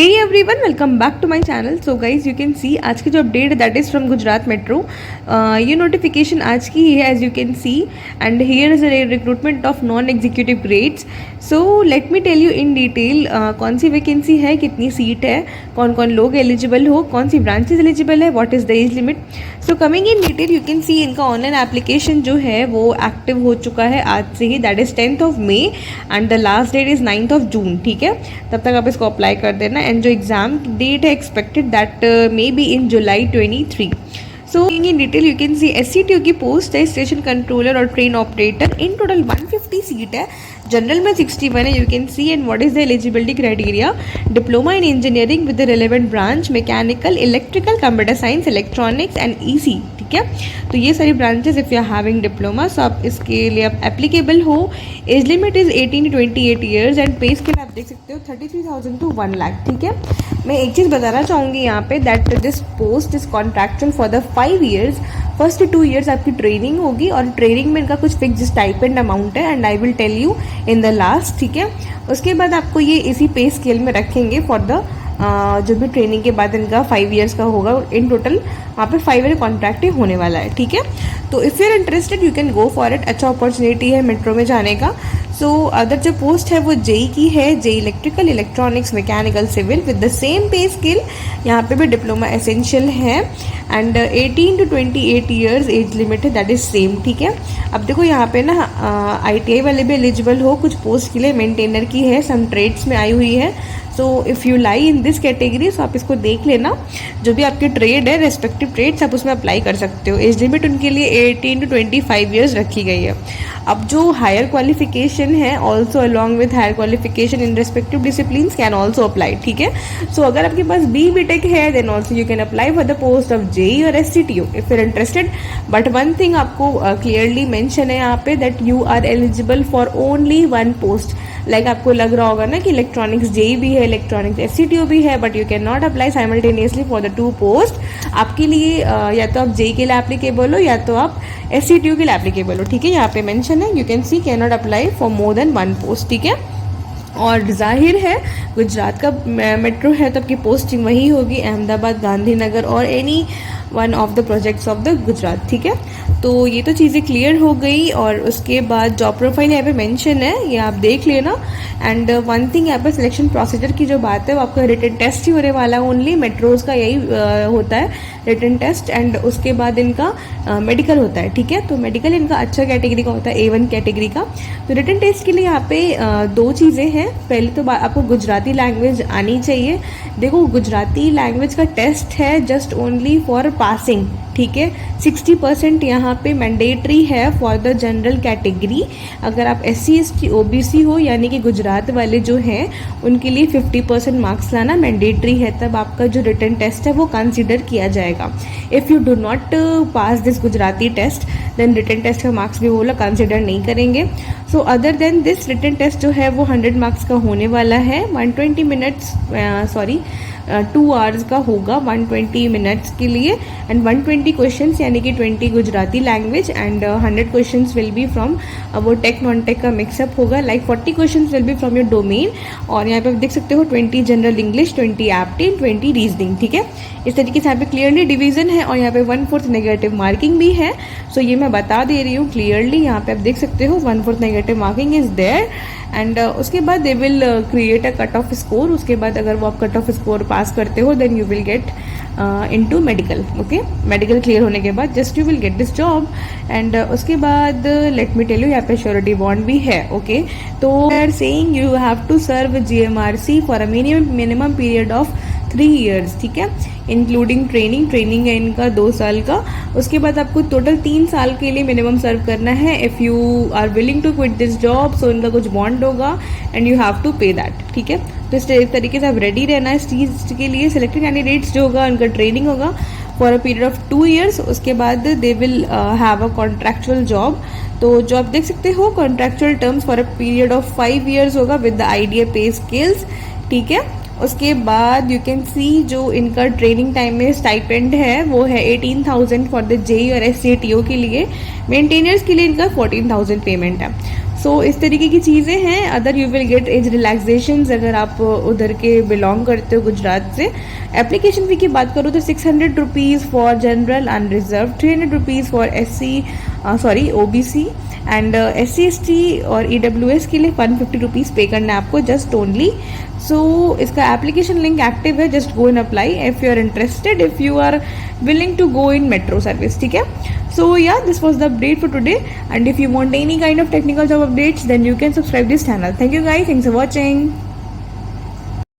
Hey everyone, welcome back to my channel. So guys, you can see आज की जो update that is from Gujarat Metro. ये notification आज की ही है as you can see, and here is a recruitment of non-executive grades. So let me tell you in detail कौन सी vacancy है, कितनी सीट है, कौन कौन लोग एलिजिबल हो, कौन सी ब्रांचेज एलिजिबल है, what is the age limit. So coming in detail you can see इनका ऑनलाइन एप्लीकेशन जो है वो एक्टिव हो चुका है आज से ही, that is 10th of May and the last date is 9th of June. ठीक है, तब तक आप इसको अप्लाई कर देना. एंड जो एग्ज़ाम डेट है expected that may be in July 23. So in detail you can see SCTO की पोस्ट है स्टेशन कंट्रोलर और train operator. In total 150 seat है, जनरल में 61 है. You can see and what is the eligibility criteria. Diploma in engineering with the relevant branch, mechanical, electrical, computer science, electronics and EC. ठीक है, तो ये सारी branches if you are having diploma, सो आप इसके लिए आप एप्लीकेबल हो. Age limit is 18 to 28 years and पे स्केल आप देख सकते हो 33,000 to 1 लाख. ठीक है, मैं एक चीज़ बताना चाहूँगी यहाँ पे that this post is contractual for the 5 years. First 2 years आपकी ट्रेनिंग होगी और ट्रेनिंग में इनका कुछ फिक्स स्टाइपेंड अमाउंट है and I will tell you in the last. ठीक है, उसके बाद आपको ये इसी पे स्केल में रखेंगे फॉर द जो भी ट्रेनिंग के बाद इनका 5 ईयर्स का होगा. इन टोटल वहाँ पे 5 ईयर कॉन्ट्रैक्ट ही होने वाला है. ठीक है, तो if you are interested you can go for it. अच्छा अपॉर्चुनिटी है मेट्रो में जाने का. सो अदर जो पोस्ट है वो जेई की है, JE electrical, electronics, mechanical, civil with the same pay scale. यहाँ पे भी डिप्लोमा एसेंशियल है and 18 to 28 years age limit है, दैट इज सेम. ठीक है, अब देखो यहाँ पे ना ITI वाले भी एलिजिबल हो. कुछ पोस्ट के लिए मेंटेनर की है, सम ट्रेड्स में आई हुई है. So if you lie in this category so आप इसको देख लेना. जो भी आपके ट्रेड है, रेस्पेक्टिव ट्रेड्स, आप उसमें अप्लाई कर सकते हो. एज लिमिट उनके लिए 18 to 25 ईयर्स रखी गई है. अब जो हायर क्वालिफिकेशन है also along with higher qualification in respective disciplines can also apply. ठीक है, सो अगर आपके पास BTech है then also you can apply for the post of JEE और SCTO if you are interested. But one thing आपको clearly mention है यहाँ पे that you are eligible for only one post. Like आपको लग रहा होगा ना कि इलेक्ट्रॉनिक्स JEE भी है, इलेक्ट्रॉनिक्स SCTO भी है, but you can not apply simultaneously for the 2 post. आपके लिए या तो आप JEE के लिए एप्लीकेबल हो या तो आप SCTO के लिए एप्लीकेबल हो. ठीक है, यहाँ पे मेंशन है, you can see can not apply for more than 1 post. ठीक है, और जाहिर है गुजरात का मेट्रो है तो आपकी पोस्टिंग वही होगी, अहमदाबाद, गांधीनगर और any one of the projects of the Gujarat. ठीक है, तो ये तो चीज़ें क्लियर हो गई. और उसके बाद जॉब प्रोफाइल यहाँ पे मेंशन है, ये आप देख लेना. एंड वन थिंग यहाँ पे सिलेक्शन प्रोसीजर की जो बात है वो आपका रिटन टेस्ट ही होने वाला है. ओनली मेट्रोज का यही होता है रिटन टेस्ट एंड उसके बाद इनका मेडिकल होता है. ठीक है, तो मेडिकल इनका अच्छा कैटेगरी का होता है, A1 कैटेगरी का. तो रिटन टेस्ट के लिए यहाँ पे 2 चीज़ें हैं. पहले तो आपको गुजराती लैंग्वेज आनी चाहिए. देखो गुजराती लैंग्वेज का टेस्ट है जस्ट ओनली फॉर पासिंग. ठीक है, 60% यहाँ पे मैंडेटरी है फॉर द जनरल कैटेगरी. अगर आप SC ST OBC हो यानी कि गुजरात वाले जो हैं उनके लिए 50% मार्क्स लाना मैंडेटरी है. तब आपका जो रिटन टेस्ट है वो कंसिडर किया जाएगा. If you do not pass this Gujarati test then written test का मार्क्स भी वो लोग कंसिडर नहीं करेंगे. So other than this written test जो है वो 100 मार्क्स का होने वाला है. 120 मिनट्स 2 आवर्स का होगा 120 मिनट्स के लिए एंड 120 क्वेश्चंस यानी कि 20 Gujarati language and 100 questions will be from वो टेक नॉन टेक का मिक्सअप होगा. Like 40 questions will be from your domain और यहाँ पे आप देख सकते हो 20 जनरल इंग्लिश, 20 एप्टी, 20 रीजनिंग. ठीक है, इस तरीके से यहाँ पे क्लियरली डिवीजन है और यहाँ पे 1/4 नेगेटिव मार्किंग भी है. सो ये मैं बता दे रही हूँ क्लियरली, यहाँ पे आप देख सकते हो 1/4 negative marking is there. And उसके बाद they will create a cut off score. उसके बाद अगर वो आप कट ऑफ स्कोर पास करते हो then you will get into medical. Okay, medical clear होने के बाद just you will get this job. And उसके बाद लेट मी टेल यू यहाँ पे श्योरिटी बॉन्ड भी है. ओके, तो we are saying you have to serve GMRC for a minimum period of 3 years. ठीक है, इंक्लूडिंग ट्रेनिंग है इनका 2 साल का. उसके बाद आपको टोटल 3 साल के लिए मिनिमम सर्व करना है. If you are willing to quit this job so इनका कुछ बॉन्ड होगा and you have to pay that. ठीक है, तो इस तरीके से आप रेडी रहना इस चीज़ के लिए. सिलेक्टेड कैंडिडेट्स जो होगा उनका ट्रेनिंग होगा for a period of 2 years. उसके बाद they will have a contractual job. तो जो आप देख सकते हो contractual terms for a period of 5 years होगा विद द आइडिया पे स्किल्स. ठीक है, उसके बाद यू कैन सी जो इनका ट्रेनिंग टाइम में स्टाइपेंड है वो है 18,000 फॉर द JEE और SCTO के लिए. मेंटेनर्स के लिए इनका 14,000 पेमेंट है. सो इस तरीके की चीज़ें हैं. Other you will get age relaxation अगर आप उधर के बिलोंग करते हो गुजरात से. एप्लीकेशन फ़ी की बात करूँ तो 600 rupees for general and reserve, 300 rupees for OBC and SC/ST और EWS के लिए 150 रुपीज़ पे करना है आपको जस्ट ओनली. सो इसका एप्लीकेशन लिंक एक्टिव है, just go and apply if you are interested, if you are willing to go in metro service. ठीक है. So yeah, this was the update for today, and if you want any kind of technical job updates then you can subscribe this channel. Thank you guys, thanks for watching.